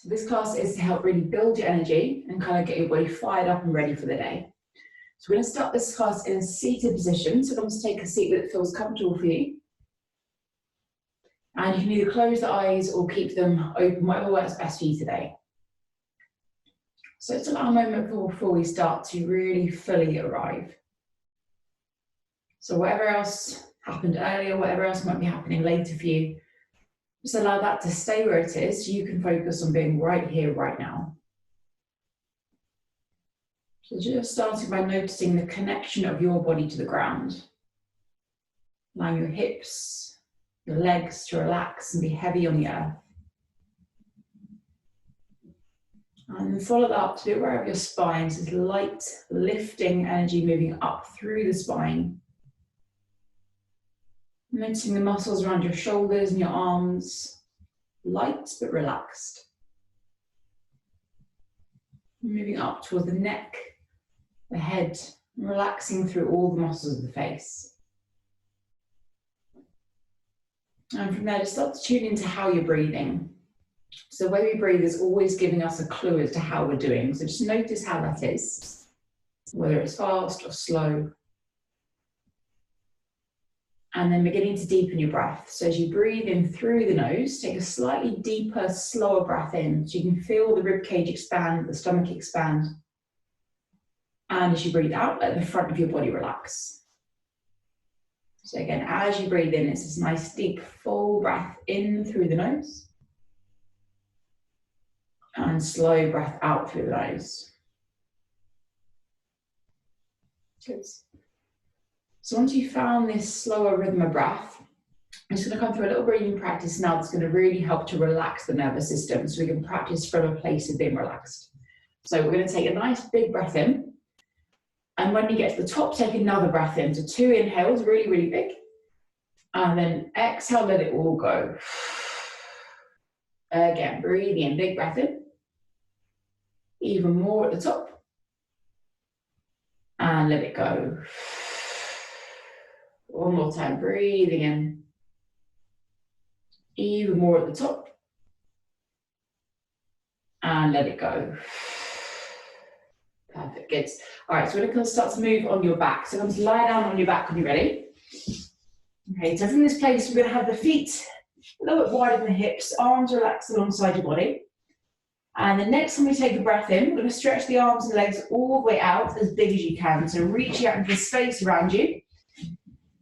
So this class is to help really build your energy and kind of get your body fired up and ready for the day. So we're going to start this class in a seated position. So I'm going to take a seat that feels comfortable for you. And you can either close the eyes or keep them open, whatever works best for you today. So let's allow a moment before we start to really fully arrive. So whatever else happened earlier, whatever else might be happening later for you, just allow that to stay where it is so you can focus on being right here, right now. So just starting by noticing the connection of your body to the ground. Allowing your hips, your legs to relax and be heavy on the earth. And follow that up to be aware of your spine, so this light lifting energy moving up through the spine. Noticing the muscles around your shoulders and your arms, light but relaxed. Moving up towards the neck, the head, relaxing through all the muscles of the face. And from there, just start to tune into how you're breathing. So the way we breathe is always giving us a clue as to how we're doing. So just notice how that is, whether it's fast or slow. And then beginning to deepen your breath. So as you breathe in through the nose, take a slightly deeper, slower breath in, so you can feel the rib cage expand, the stomach expand. And as you breathe out, let the front of your body relax. So again, as you breathe in, it's this nice, deep, full breath in through the nose. And slow breath out through the nose. Good. So once you've found this slower rhythm of breath, I'm just going to come through a little breathing practice now that's going to really help to relax the nervous system so we can practice from a place of being relaxed. So we're going to take a nice big breath in. And when you get to the top, take another breath in. So 2 inhales, really, really big. And then exhale, let it all go. Again, breathing in, big breath in. Even more at the top. And let it go. One more time, breathing in. Even more at the top. And let it go. Perfect, good. All right, so we're going to start to move on your back. So come to lie down on your back when you're ready. Okay, so from this place, we're going to have the feet a little bit wider than the hips, arms relaxed alongside your body. And the next time we take a breath in, we're going to stretch the arms and legs all the way out as big as you can. So reach out into the space around you.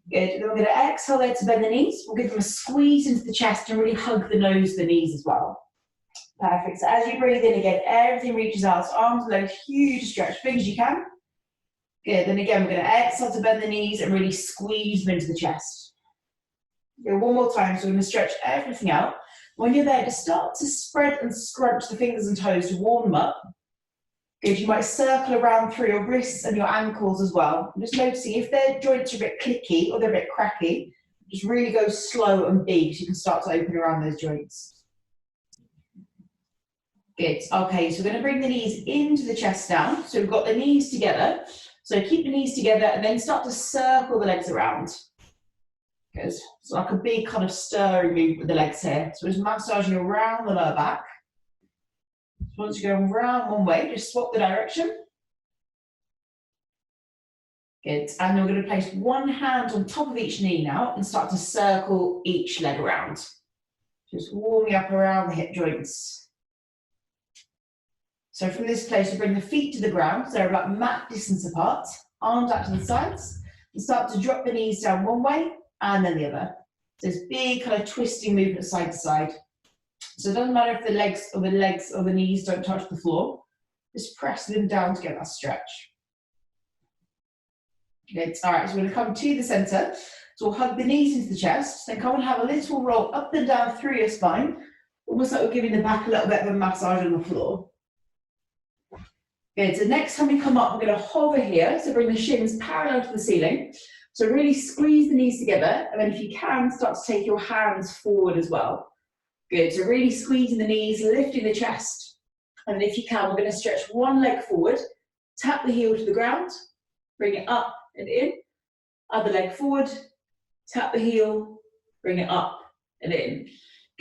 Good. Then we're going to exhale there to bend the knees. We'll give them a squeeze into the chest and really hug the nose, the knees as well. Perfect. So as you breathe in again, everything reaches out. So arms and legs, huge stretch, big as you can. Good. Then again, we're going to exhale to bend the knees and really squeeze them into the chest. Good. One more time. So we're going to stretch everything out. When you're there, just start to spread and scrunch the fingers and toes to warm them up. Good. You might circle around through your wrists and your ankles as well. I'm just noticing if their joints are a bit clicky or they're a bit cracky, just really go slow and big so you can start to open around those joints. Good. Okay, so we're going to bring the knees into the chest down. So we've got the knees together. So keep the knees together and then start to circle the legs around. Good. So like a big kind of stirring move with the legs here. So just massaging around the lower back. Once you're going round one way, just swap the direction. Good. And then we're going to place one hand on top of each knee now and start to circle each leg around. Just warming up around the hip joints. So from this place, we bring the feet to the ground. So they're about mat distance apart. Arms out to the sides. And start to drop the knees down one way and then the other. So this big kind of twisting movement side to side. So it doesn't matter if the legs or the knees don't touch the floor. Just press them down to get that stretch. Good. All right, so we're going to come to the center. So we'll hug the knees into the chest. Then come and have a little roll up and down through your spine. Almost like we're giving the back a little bit of a massage on the floor. Good. So next time we come up, we're going to hover here. So bring the shins parallel to the ceiling. So really squeeze the knees together. And then if you can, start to take your hands forward as well. Good, so really squeezing the knees, lifting the chest. And then if you can, we're going to stretch one leg forward, tap the heel to the ground, bring it up and in. Other leg forward, tap the heel, bring it up and in.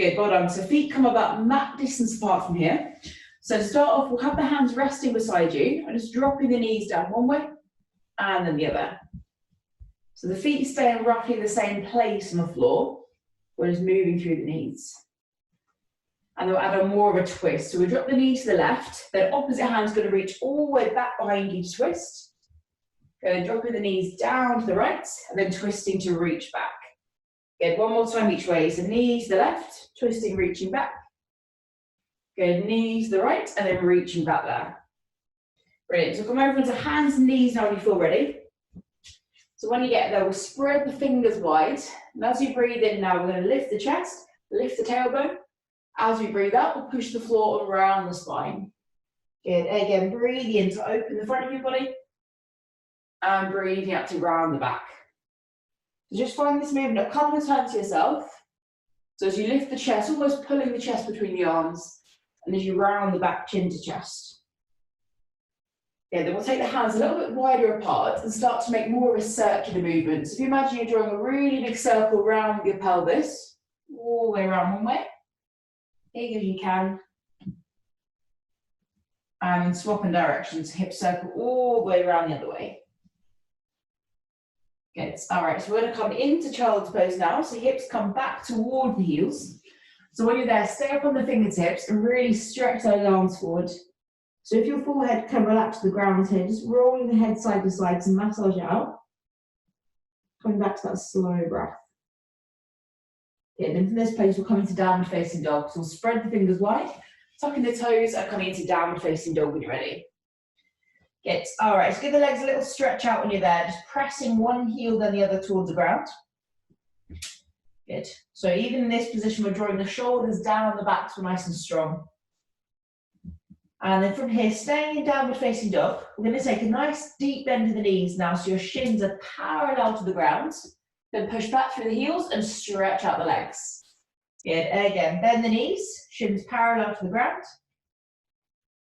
Good, well done. So feet come about mat distance apart from here. So to start off, we'll have the hands resting beside you and just dropping the knees down one way and then the other. So the feet stay in roughly the same place on the floor, we're just moving through the knees. And we'll add on more of a twist. So we'll drop the knee to the left, then opposite hand's going to reach all the way back behind you to twist. Go dropping the knees down to the right, and then twisting to reach back. Good, one more time each way. So knees to the left, twisting, reaching back. Good, knees to the right, and then reaching back there. Brilliant, so come over into hands and knees now when you feel ready. So when you get there, we'll spread the fingers wide. And as you breathe in now, we're going to lift the chest, lift the tailbone. As we breathe out, we'll push the floor around the spine. Good, again, breathing in to open the front of your body. And breathing out to round the back. So just find this movement a couple of times to yourself. So as you lift the chest, almost pulling the chest between the arms. And as you round the back, chin to chest. Yeah, then we'll take the hands a little bit wider apart and start to make more of a circular movement. So if you imagine you're drawing a really big circle around your pelvis, all the way around one way, big as you can. And swapping directions, hip circle all the way around the other way. Good, all right, so we're gonna come into child's pose now. So hips come back toward the heels. So when you're there, stay up on the fingertips and really stretch those arms forward. So if your forehead can relax to the ground here, just rolling the head side to side to massage out. Coming back to that slow breath. Okay, then from this place, we'll come into downward facing dog. So we'll spread the fingers wide, tucking the toes and coming into downward facing dog when you're ready. Good, all right, so give the legs a little stretch out when you're there, just pressing one heel then the other towards the ground. Good, so even in this position, we're drawing the shoulders down, the back so nice and strong. And then from here, staying in downward facing dog, we're going to take a nice deep bend to the knees now, so your shins are parallel to the ground. Then push back through the heels and stretch out the legs. Good, again, bend the knees, shins parallel to the ground.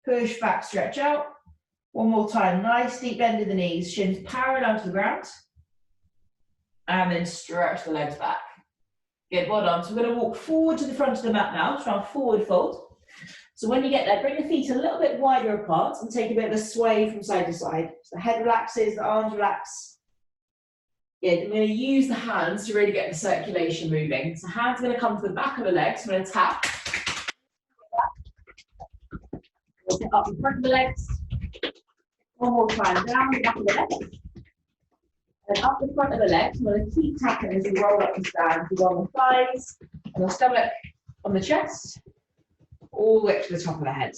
Push back, stretch out. One more time, nice deep bend to the knees, shins parallel to the ground. And then stretch the legs back. Good, well done. So we're going to walk forward to the front of the mat now, try and forward fold. So when you get there, bring the feet a little bit wider apart and take a bit of a sway from side to side. So the head relaxes, the arms relax. Good, I'm going to use the hands to really get the circulation moving. So hands are going to come to the back of the legs. I'm going to tap. We'll get up in front of the legs. One more time, down the back of the legs. And up the front of the legs. I'm going to keep tapping as we roll up and stand. So on the thighs, and the stomach, on the chest. All the way up to the top of the head.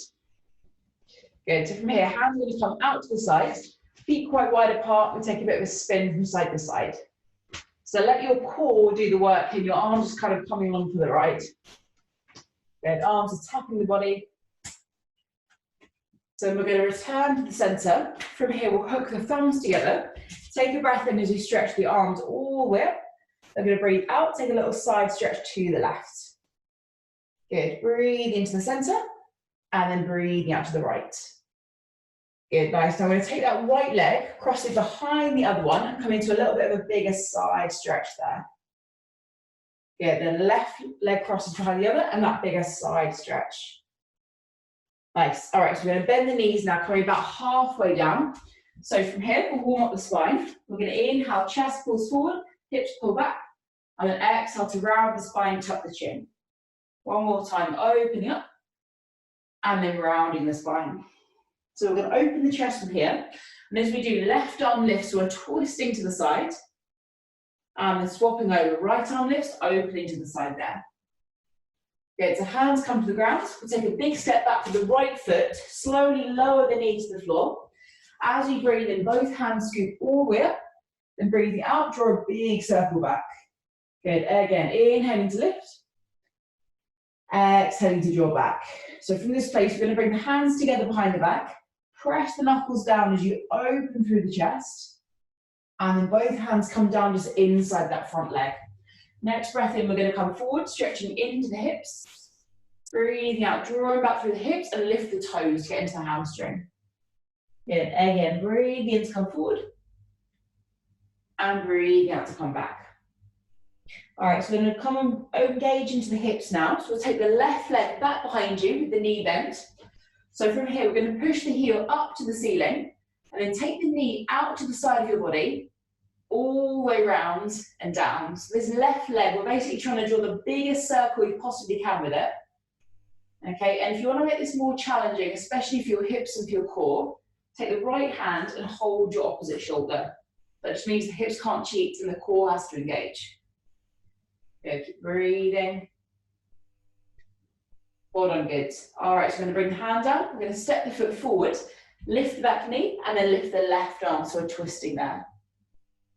Good, so from here, hands are going to come out to the sides, feet quite wide apart, and take a bit of a spin from side to side. So let your core do the work and your arms just kind of coming on to the right. Good, arms are tapping the body. So we're going to return to the center. From here, we'll hook the thumbs together. Take a breath in as we stretch the arms all the way up. We're going to breathe out, take a little side stretch to the left. Good, breathe into the center, and then breathing out to the right. Good, nice. Now I'm going to take that right leg, cross it behind the other one, and come into a little bit of a bigger side stretch there. Good, then left leg crosses behind the other, and that bigger side stretch. Nice. All right, so we're going to bend the knees now, coming about halfway down. So from here, we'll warm up the spine. We're going to inhale, chest pulls forward, hips pull back, and then exhale to round the spine, tuck the chin. One more time, opening up, and then rounding the spine. So we're going to open the chest from here, and as we do, left arm lifts, so we're twisting to the side, and then swapping over, right arm lifts, opening to the side there. Good, so hands come to the ground, we'll take a big step back with the right foot, slowly lower the knee to the floor. As you breathe in, both hands scoop all the way up, then breathing out, draw a big circle back. Good, again, inhaling to lift. Exhaling to draw back. So from this place, we're going to bring the hands together behind the back, press the knuckles down as you open through the chest, and then both hands come down just inside that front leg. Next breath in, we're going to come forward, stretching into the hips, breathing out, drawing back through the hips, and lift the toes to get into the hamstring. Good, again, breathe in to come forward, and breathe out to come back. All right, so we're going to come and engage into the hips now. So we'll take the left leg back behind you with the knee bent. So from here, we're going to push the heel up to the ceiling and then take the knee out to the side of your body, all the way around and down. So this left leg, we're basically trying to draw the biggest circle you possibly can with it. Okay, and if you want to make this more challenging, especially for your hips and for your core, take the right hand and hold your opposite shoulder. That just means the hips can't cheat and the core has to engage. Good, keep breathing. Well done, good. All right, so we're going to bring the hand down. We're going to step the foot forward, lift the back knee, and then lift the left arm, so we're twisting there.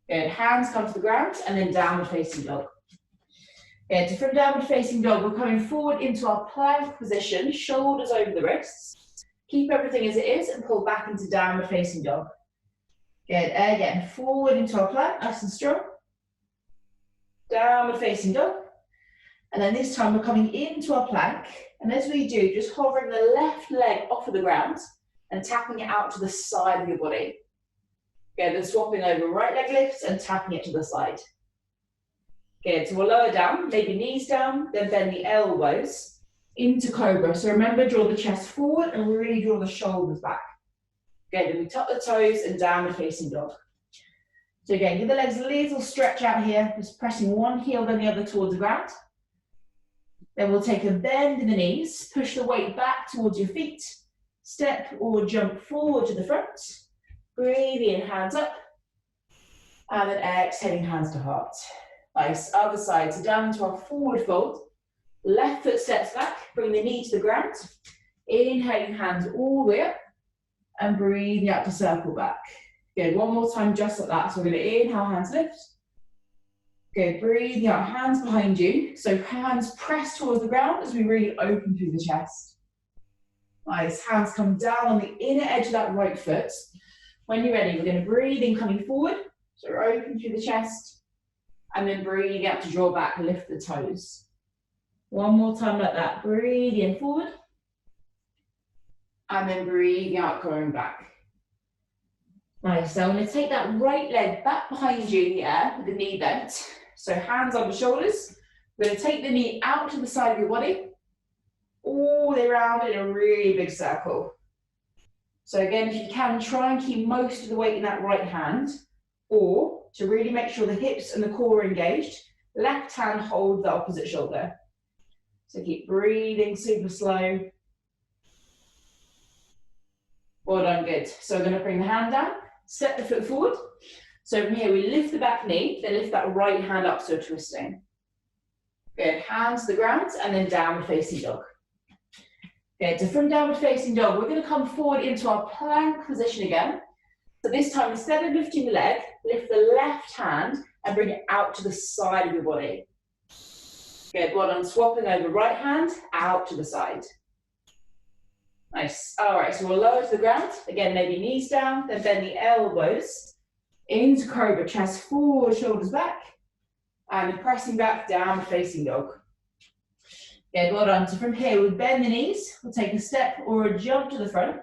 Good, hands come to the ground, and then downward facing dog. Good, from downward facing dog, we're coming forward into our plank position, shoulders over the wrists. Keep everything as it is and pull back into downward facing dog. Good, again, forward into our plank, nice and strong. Downward facing dog. And then this time we're coming into our plank. And as we do, just hovering the left leg off of the ground and tapping it out to the side of your body. Good, then swapping over right leg lifts and tapping it to the side. Good, so we'll lower down, maybe knees down, then bend the elbows into cobra. So remember, draw the chest forward and really draw the shoulders back. Good, then we tuck the toes and downward facing dog. So again, give the legs a little stretch out here, just pressing one heel then the other towards the ground. Then we'll take a bend in the knees, push the weight back towards your feet, step or jump forward to the front. Breathe in, hands up, and then exhaling, hands to heart. Nice, other side, so down into our forward fold. Left foot steps back, bring the knee to the ground. Inhaling, hands all the way up, and breathing out to circle back. Good, one more time just like that. So we're going to inhale, hands lift. Good, breathing out, hands behind you. So hands press towards the ground as we really open through the chest. Nice, hands come down on the inner edge of that right foot. When you're ready, we're going to breathe in, coming forward. So we're open through the chest. And then breathing out to draw back, lift the toes. One more time like that. Breathe in, forward. And then breathing out, going back. Nice, so I'm going to take that right leg back behind you here with the knee bent. So hands on the shoulders. We're going to take the knee out to the side of your body, all the way around in a really big circle. So again, if you can, try and keep most of the weight in that right hand, or to really make sure the hips and the core are engaged, left hand hold the opposite shoulder. So keep breathing super slow. Well done, good. So we're going to bring the hand down, step the foot forward. So from here, we lift the back knee, then lift that right hand up, so twisting. Good, hands to the ground, and then downward facing dog. Good, so from downward facing dog, we're going to come forward into our plank position again. So this time, instead of lifting the leg, lift the left hand and bring it out to the side of your body. Good, well done, swapping over right hand, out to the side. Nice, all right, so we'll lower to the ground. Again, maybe knees down, then bend the elbows into cobra, chest forward, shoulders back, and pressing back, down facing dog. Good, well done. So from here, we'll bend the knees. We'll take a step or a jump to the front.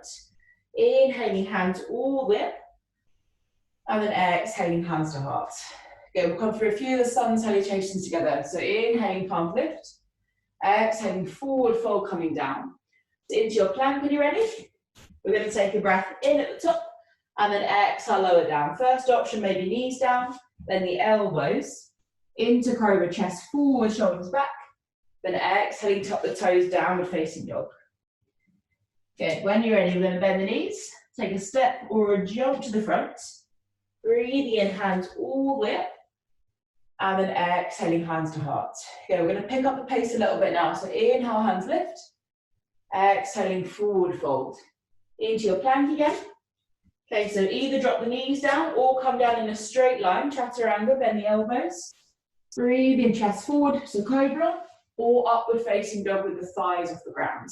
Inhaling, hands all the way up. And then exhaling, hands to heart. Good, we'll come through a few of the sun salutations together. So inhaling, palm lift. Exhaling, forward fold coming down. So into your plank when you're ready. We're going to take a breath in at the top. And then exhale, lower down. First option, maybe knees down. Then the elbows into cobra, chest forward, shoulders back. Then exhaling, tuck the toes, downward facing dog. Good, when you're ready, we're going to bend the knees. Take a step or a jump to the front. Breathing in, hands all the way up. And then exhaling, hands to heart. Okay, we're going to pick up the pace a little bit now. So inhale, hands lift. Exhaling, forward fold. Into your plank again. Okay, so either drop the knees down or come down in a straight line, chaturanga, bend the elbows. Breathe in, chest forward, so cobra, or upward facing dog with the thighs off the ground.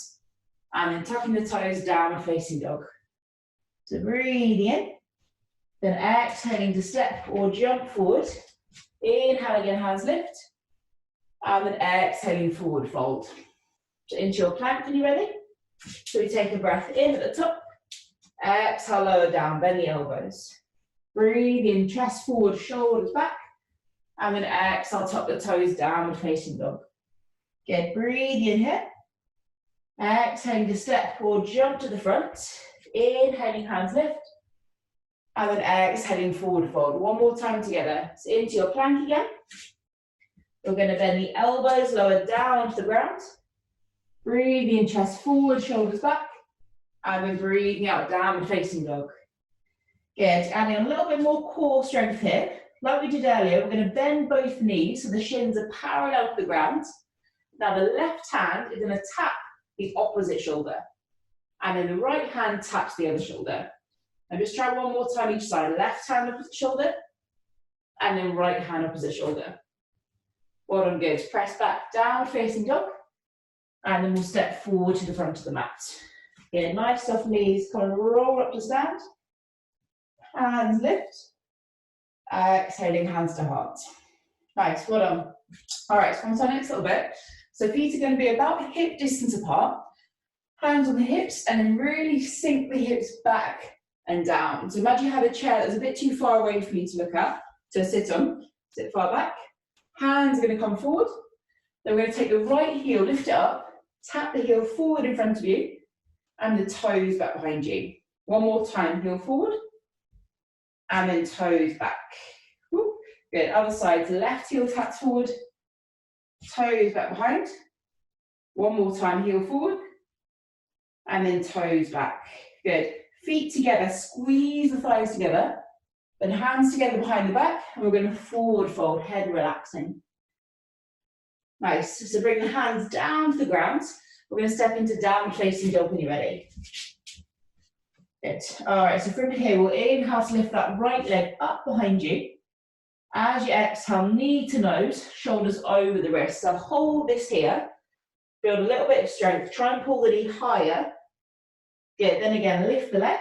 And then tucking the toes, downward facing dog. So breathe in, then exhaling to step or jump forward. Inhale again, hands lift. And then exhaling, forward fold. So into your plank when you're ready. So we take a breath in at the top. Exhale, lower down, bend the elbows. Breathe in, chest forward, shoulders back. And then exhale, tuck the toes, downward facing dog. Good, breathe in here. Exhaling to step forward, jump to the front. Inhaling, hands lift. And then exhaling, forward fold. One more time together. So into your plank again. We're going to bend the elbows, lower down to the ground. Breathing in, chest forward, shoulders back. And then breathing out, downward facing dog. Good, adding a little bit more core strength here. Like we did earlier, we're going to bend both knees so the shins are parallel to the ground. Now the left hand is going to tap the opposite shoulder. And then the right hand taps the other shoulder. And just try one more time each side. Left hand opposite shoulder. And then right hand opposite shoulder. Well done, good. Press back, down facing dog. And then we'll step forward to the front of the mat. Good, nice soft knees, kind of roll up to stand. Hands lift. Exhaling, hands to heart. Nice, well done. All right, so on to the next little bit. So feet are going to be about hip distance apart. Hands on the hips, and then really sink the hips back and down. So imagine you had a chair that's a bit too far away for you to look at, to sit on. Sit far back. Hands are going to come forward. Then we're going to take the right heel, lift it up, tap the heel forward in front of you, and the toes back behind you. One more time, heel forward, and then toes back. Woo. Good, other side, left heel taps forward, toes back behind. One more time, heel forward, and then toes back. Good, feet together, squeeze the thighs together, then hands together behind the back, and we're going to forward fold, head relaxing. Nice, so bring the hands down to the ground. We're going to step into downward facing dog when you're ready. Good, all right, so from here, we'll inhale to lift that right leg up behind you. As you exhale, knee to nose, shoulders over the wrists. So hold this here, build a little bit of strength, try and pull the knee higher. Good, then again, lift the leg.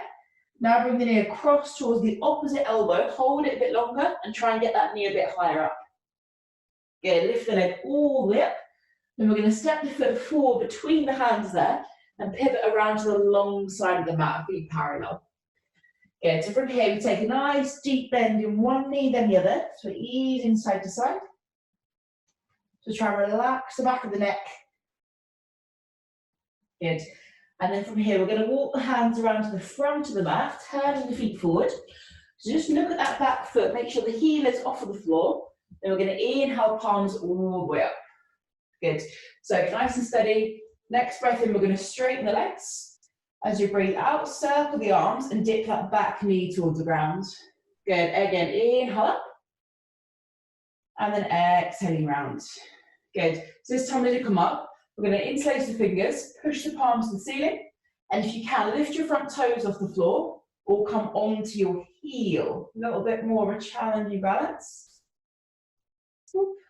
Now bring the knee across towards the opposite elbow, hold it a bit longer and try and get that knee a bit higher up. Good, lift the leg all the way up. Then we're going to step the foot forward between the hands there and pivot around to the long side of the mat, feet parallel. Good, so from here we take a nice deep bend in one knee then the other, so easing side to side. So try and relax the back of the neck. Good. And then from here, we're going to walk the hands around to the front of the mat, turning the feet forward. So just look at that back foot, make sure the heel is off of the floor. Then we're going to inhale, palms all the way up. Good. So nice and steady. Next breath in, we're going to straighten the legs. As you breathe out, circle the arms and dip that back knee towards the ground. Good. Again, inhale up. And then exhaling round. Good. So this time as you come up, we're going to interlace the fingers, push the palms to the ceiling, and if you can, lift your front toes off the floor or come onto your heel. A little bit more of a challenging balance.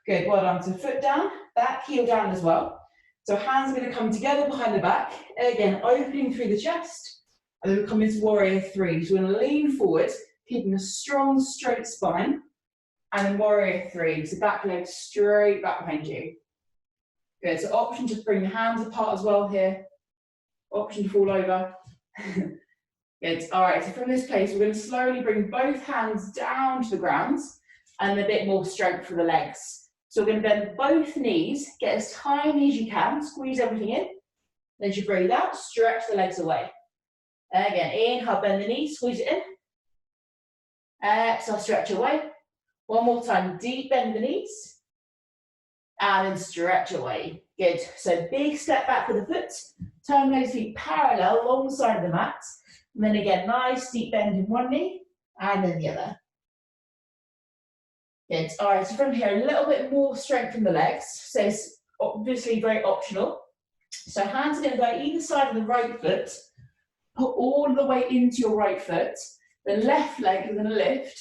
Good, well done. So foot down, back heel down as well. So hands are going to come together behind the back, again, opening through the chest, and then we come into warrior three. So we're going to lean forward, keeping a strong, straight spine, and then warrior three. So back leg straight back behind you. Good, so option to bring the hands apart as well here. Option to fall over. Good, all right, so from this place, we're going to slowly bring both hands down to the ground and a bit more strength for the legs. So we're going to bend both knees, get as tiny as you can, squeeze everything in. Then as you breathe out, stretch the legs away. Again, inhale, bend the knees, squeeze it in. Exhale, stretch away. One more time, deep bend the knees. And then stretch away. Good. So big step back with the foot. Turn those feet parallel alongside of the mat. And then again, nice deep bend in one knee and then the other. Good. All right, so from here, a little bit more strength in the legs. So it's obviously very optional. So hands are going to go either side of the right foot. Put all the way into your right foot. The left leg is going to lift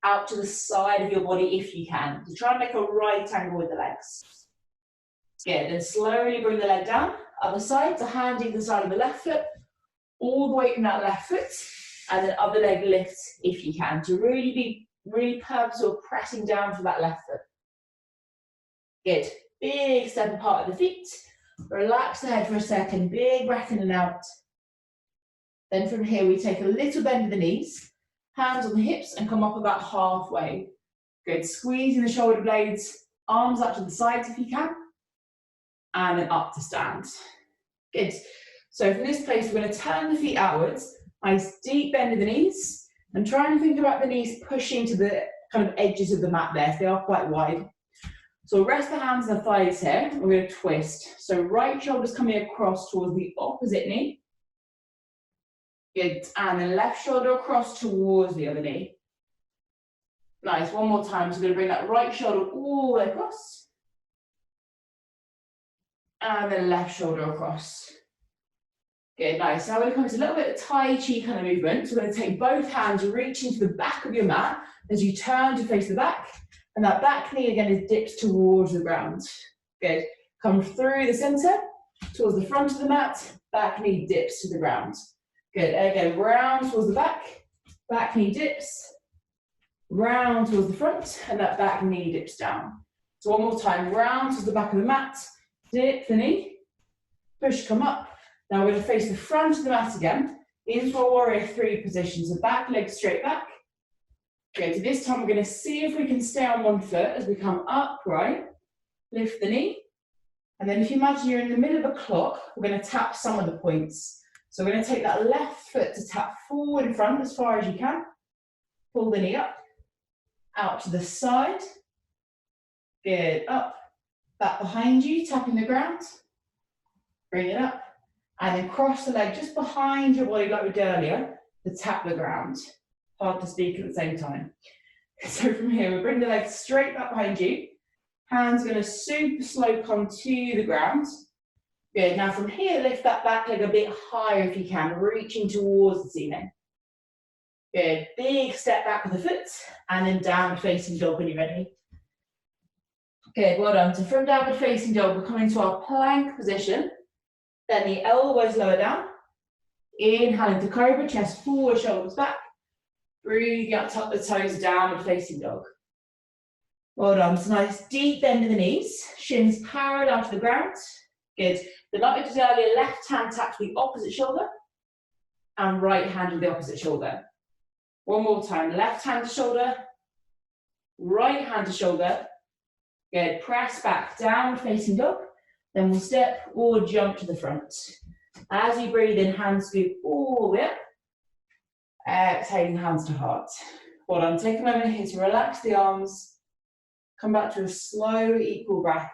out to the side of your body if you can. So try and make a right angle with the legs. Good, then slowly bring the leg down. Other side, so hand either side of the left foot, all the way in that left foot, and then other leg lifts if you can, to really be purposeful of pressing down for that left foot. Good, big step apart of the feet. Relax the head for a second, big breath in and out. Then from here we take a little bend of the knees, hands on the hips and come up about halfway. Good, squeezing the shoulder blades, arms up to the sides if you can, and then up to stand. Good. So from this place, we're going to turn the feet outwards, nice deep bend of the knees, and try and think about the knees pushing to the kind of edges of the mat there, if they are quite wide. So we'll rest the hands and the thighs here, and we're going to twist. So right shoulder's coming across towards the opposite knee. Good, and then left shoulder across towards the other knee. Nice, one more time. So we're going to bring that right shoulder all the way across. And then left shoulder across. Good, nice. Now we're going to come to a little bit of Tai Chi kind of movement. So we're going to take both hands, reach into the back of your mat as you turn to face the back. And that back knee again is dipped towards the ground. Good. Come through the center, towards the front of the mat, back knee dips to the ground. Good. Again, round towards the back knee dips, round towards the front, and that back knee dips down. So one more time, round towards the back of the mat, dip the knee, push, come up. Now we're going to face the front of the mat again, into our warrior three position. So back leg straight back. Okay, so this time we're going to see if we can stay on one foot as we come upright, lift the knee, and then if you imagine you're in the middle of a clock, we're going to tap some of the points. So we're going to take that left foot to tap forward in front as far as you can, pull the knee up, out to the side, good, up, back behind you, tapping the ground, bring it up, and then cross the leg just behind your body like we did earlier to tap the ground. Hard to speak at the same time. So from here, we'll bring the legs straight back behind you. Hands going to super slow come to the ground. Good, now from here, lift that back leg a bit higher if you can, reaching towards the ceiling. Good, big step back with the foot, and then downward facing dog when you're ready. Good, well done. So from downward facing dog, we're coming to our plank position. Then the elbows lower down. Inhale into cobra, chest forward, shoulders back. Breathe out, tuck the toes, downward facing dog. Well done. So nice deep bend in the knees, shins parallel to the ground. Good. Then like we did earlier, left hand tap to the opposite shoulder and right hand to the opposite shoulder. One more time, left hand to shoulder, right hand to shoulder. Good. Press back, downward facing dog. Then we'll step or jump to the front. As you breathe in, hands scoop all the way up. Exhaling, hands to heart. Well done. Take a moment here to relax the arms. Come back to a slow, equal breath.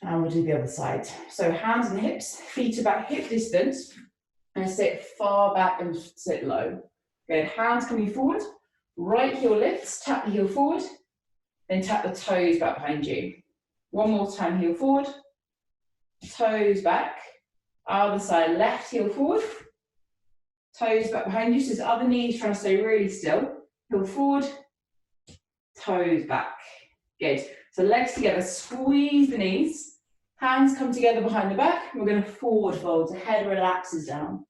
And we'll do the other side. So hands and hips, feet about hip distance. And sit far back and sit low. Good. Hands coming forward. Right heel lifts, tap the heel forward. Then tap the toes back behind you. One more time, heel forward. Toes back. Other side, left heel forward, toes back behind you, so this other knee's trying to stay really still. Heel forward, toes back. Good. So legs together, squeeze the knees, hands come together behind the back, and we're going to forward fold, so head relaxes down.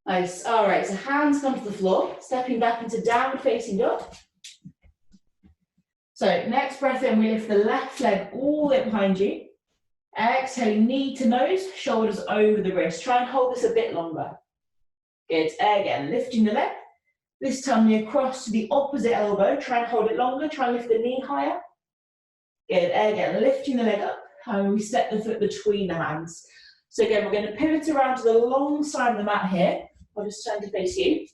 Nice. All right, so hands come to the floor, stepping back into downward facing dog. So next breath in, we lift the left leg all the way behind you. Exhaling, knee to nose, shoulders over the wrist. Try and hold this a bit longer. Good. Again, lifting the leg. This time we across to the opposite elbow. Try and hold it longer. Try and lift the knee higher. Good. Again, lifting the leg up. And we step the foot between the hands. So again, we're going to pivot around to the long side of the mat here. I'll just turn to face you.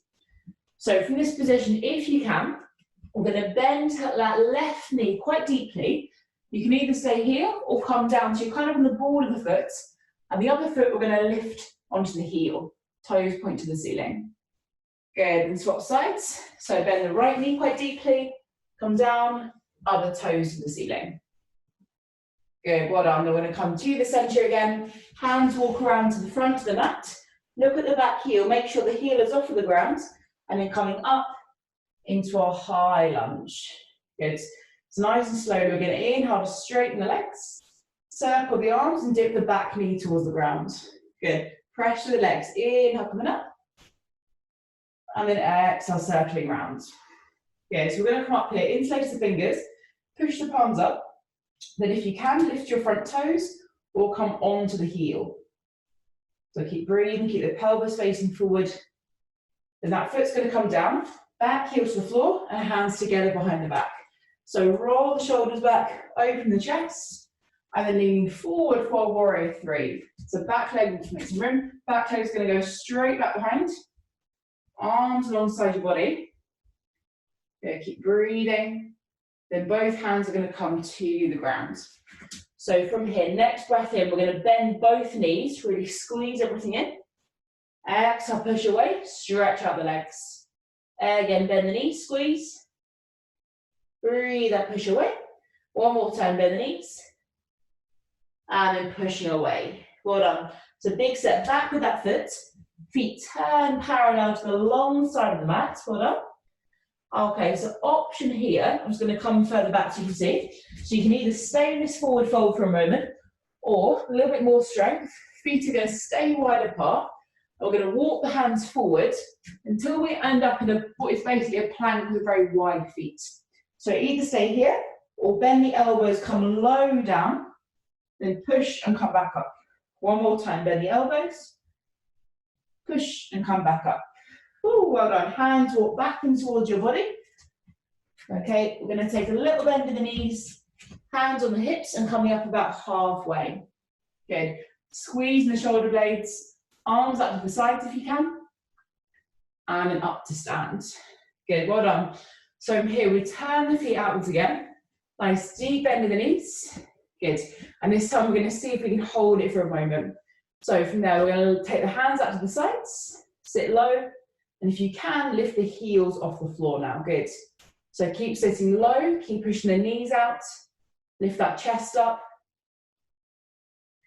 So from this position, if you can, we're going to bend that left knee quite deeply. You can either stay here or come down to kind of on the ball of the foot, and the other foot we're going to lift onto the heel. Toes point to the ceiling. Good, and swap sides. So bend the right knee quite deeply, come down, other toes to the ceiling. Good, well done. We're going to come to the center again. Hands walk around to the front of the mat. Look at the back heel, make sure the heel is off of the ground, and then coming up into our high lunge. Good. So nice and slowly, we're going to inhale to straighten the legs, circle the arms and dip the back knee towards the ground. Good. Pressure the legs, inhale coming up, and then exhale circling round. Good, so we're going to come up here, interlace the fingers, push the palms up, then if you can, lift your front toes or come onto the heel. So keep breathing, keep the pelvis facing forward, Then that foot's going to come down, back heel to the floor, and hands together behind the back. So roll the shoulders back, open the chest, and then leaning forward for warrior three. So back leg will make some room. Back leg's going to go straight back behind. Arms alongside your body. Good, keep breathing. Then both hands are going to come to the ground. So from here, next breath in, we're going to bend both knees, really squeeze everything in. Exhale, push away, stretch out the legs. Again, bend the knees, squeeze. Breathe out, push away. One more time, bend the knees. And then pushing away. Well done. So big step back with that foot. Feet turn parallel to the long side of the mat. Well done. Okay, so option here, I'm just going to come further back so you can see. So you can either stay in this forward fold for a moment, or a little bit more strength. Feet are going to stay wide apart. We're going to walk the hands forward until we end up in what is basically a plank with very wide feet. So either stay here, or bend the elbows, come low down, then push and come back up. One more time, bend the elbows, push and come back up. Ooh, well done. Hands walk back and towards your body. Okay, we're going to take a little bend in the knees, hands on the hips and coming up about halfway. Good. Squeezing the shoulder blades, arms up to the sides if you can, and then up to stand. Good, well done. So from here, we turn the feet outwards again. Nice deep bend in the knees. Good. And this time we're going to see if we can hold it for a moment. So from there, we're going to take the hands out to the sides, sit low, and if you can, lift the heels off the floor now. Good. So keep sitting low, keep pushing the knees out, lift that chest up.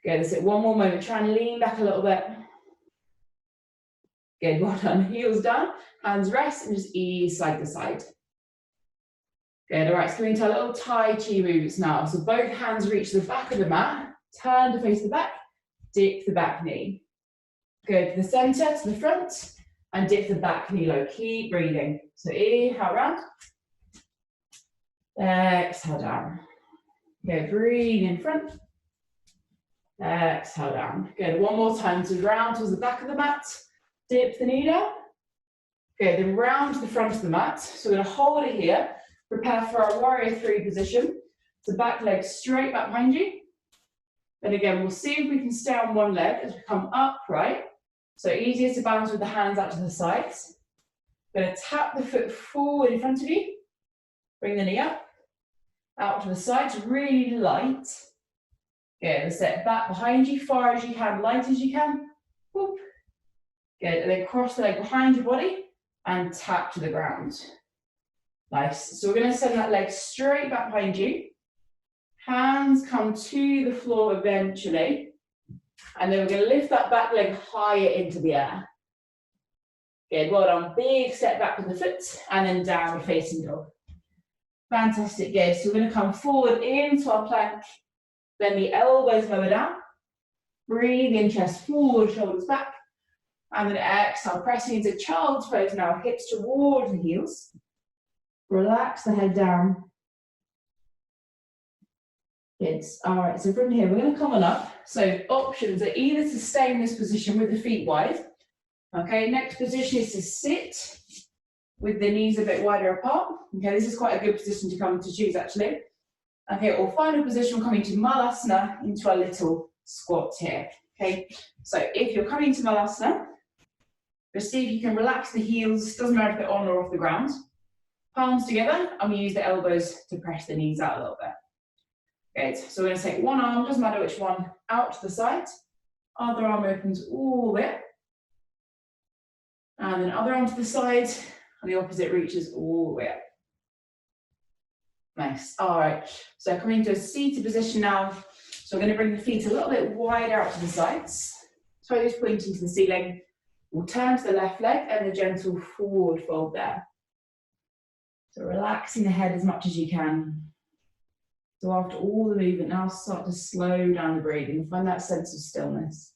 Good, that's it. One more moment. Try and lean back a little bit. Good, well done. Heels down, hands rest, and just ease side to side. Good, all right, so coming into our little Tai Chi movements now. So both hands reach the back of the mat, turn to face the back, dip the back knee. Go to the center, to the front, and dip the back knee low. Keep breathing. So inhale round. Exhale down. Good, breathe in front. Exhale down. Good, one more time. So round towards the back of the mat. Dip the knee down. Good, then round to the front of the mat. So we're going to hold it here. Prepare for our warrior three position. So back leg straight back behind you. Then again, we'll see if we can stay on one leg as we come upright. So easier to balance with the hands out to the sides. Going to tap the foot forward in front of you. Bring the knee up. Out to the sides, really light. Good, and step back behind you, far as you can, light as you can. Whoop. Good, and then cross the leg behind your body and tap to the ground. Nice. So we're going to send that leg straight back behind you. Hands come to the floor eventually. And then we're going to lift that back leg higher into the air. Good, well done. Big step back with the foot and then down facing dog. Fantastic, good. So we're going to come forward into our plank. Then the elbows lower down. Breathe in, chest forward, shoulders back. And then exhale, pressing into child's pose now, hips towards the heels. Relax the head down. Good. All right, so from here, we're going to come on up. So options are either to stay in this position with the feet wide. Okay, next position is to sit with the knees a bit wider apart. Okay, this is quite a good position to come to choose actually. Okay, or final position, we're coming to Malasana into a little squat here. Okay, so if you're coming to Malasana, just see if you can relax the heels, doesn't matter if they're on or off the ground. Palms together, and we use the elbows to press the knees out a little bit. Good, so we're going to take one arm, doesn't matter which one, out to the side. Other arm opens all the way up. And then other arm to the side, and the opposite reaches all the way up. Nice, all right. So coming into a seated position now. So we're going to bring the feet a little bit wider out to the sides. Toes pointing to the ceiling. We'll turn to the left leg and a gentle forward fold there. So relaxing the head as much as you can. So after all the movement, now start to slow down the breathing. Find that sense of stillness.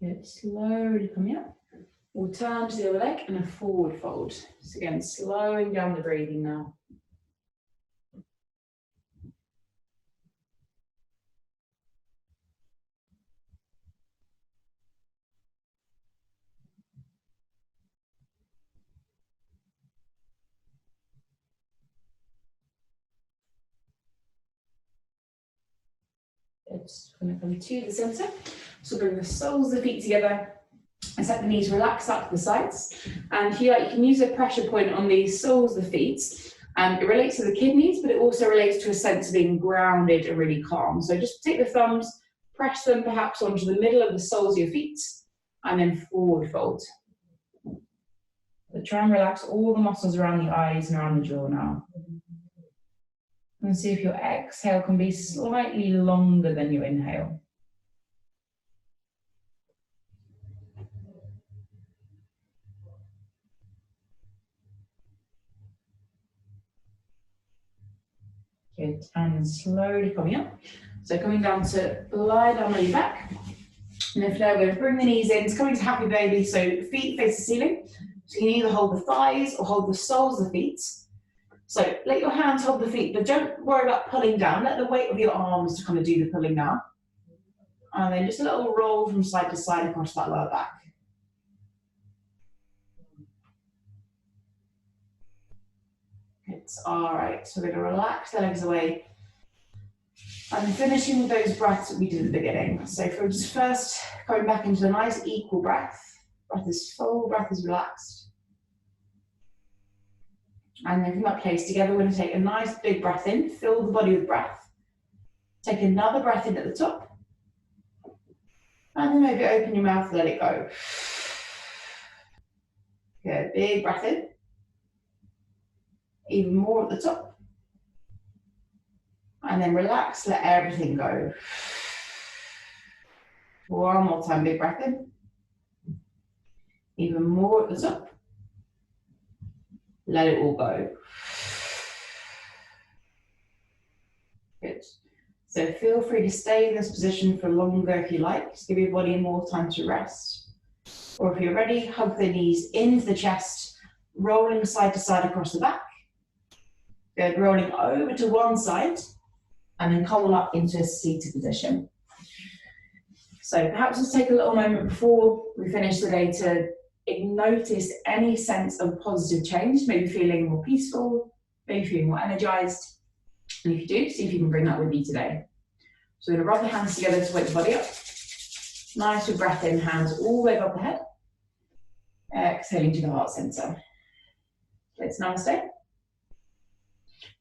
Good. Slowly coming up. We'll turn to the other leg and a forward fold. So again, slowing down the breathing now. It's going to come to the centre. So bring the soles of the feet together and set the knees relaxed out to the sides. And if you like, you can use a pressure point on the soles of the feet. It relates to the kidneys, but it also relates to a sense of being grounded and really calm. So just take the thumbs, press them perhaps onto the middle of the soles of your feet, and then forward fold. So try and relax all the muscles around the eyes and around the jaw now. And see if your exhale can be slightly longer than your inhale. Good, and slowly coming up. So coming down to lie down on your back. And then now we're going to bring the knees in. It's coming to happy baby, so feet face the ceiling. So you can either hold the thighs or hold the soles of the feet. So let your hands hold the feet, but don't worry about pulling down. Let the weight of your arms to kind of do the pulling down. And then just a little roll from side to side across that lower back. It's all right. So we're going to relax the legs away. And finishing with those breaths that we did at the beginning. So for just first going back into a nice equal breath. Breath is full, breath is relaxed. And then from that place together, we're going to take a nice big breath in, fill the body with breath. Take another breath in at the top. And then maybe open your mouth, let it go. Good, big breath in. Even more at the top. And then relax, let everything go. One more time, big breath in. Even more at the top. Let it all go. Good. So feel free to stay in this position for longer if you like. Just give your body more time to rest. Or if you're ready, hug the knees into the chest, rolling side to side across the back. Good, rolling over to one side, and then come on up into a seated position. So perhaps let's take a little moment before we finish the day to notice any sense of positive change, maybe feeling more peaceful, maybe feeling more energized. And if you do, see if you can bring that with you today. So we're going to rub the hands together to wake the body up. Nice with breath in, hands all the way above the head. Exhaling to the heart center. It's namaste.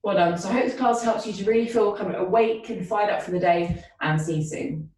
Well done. So I hope this class helps you to really feel kind of awake and fired up for the day, and see you soon.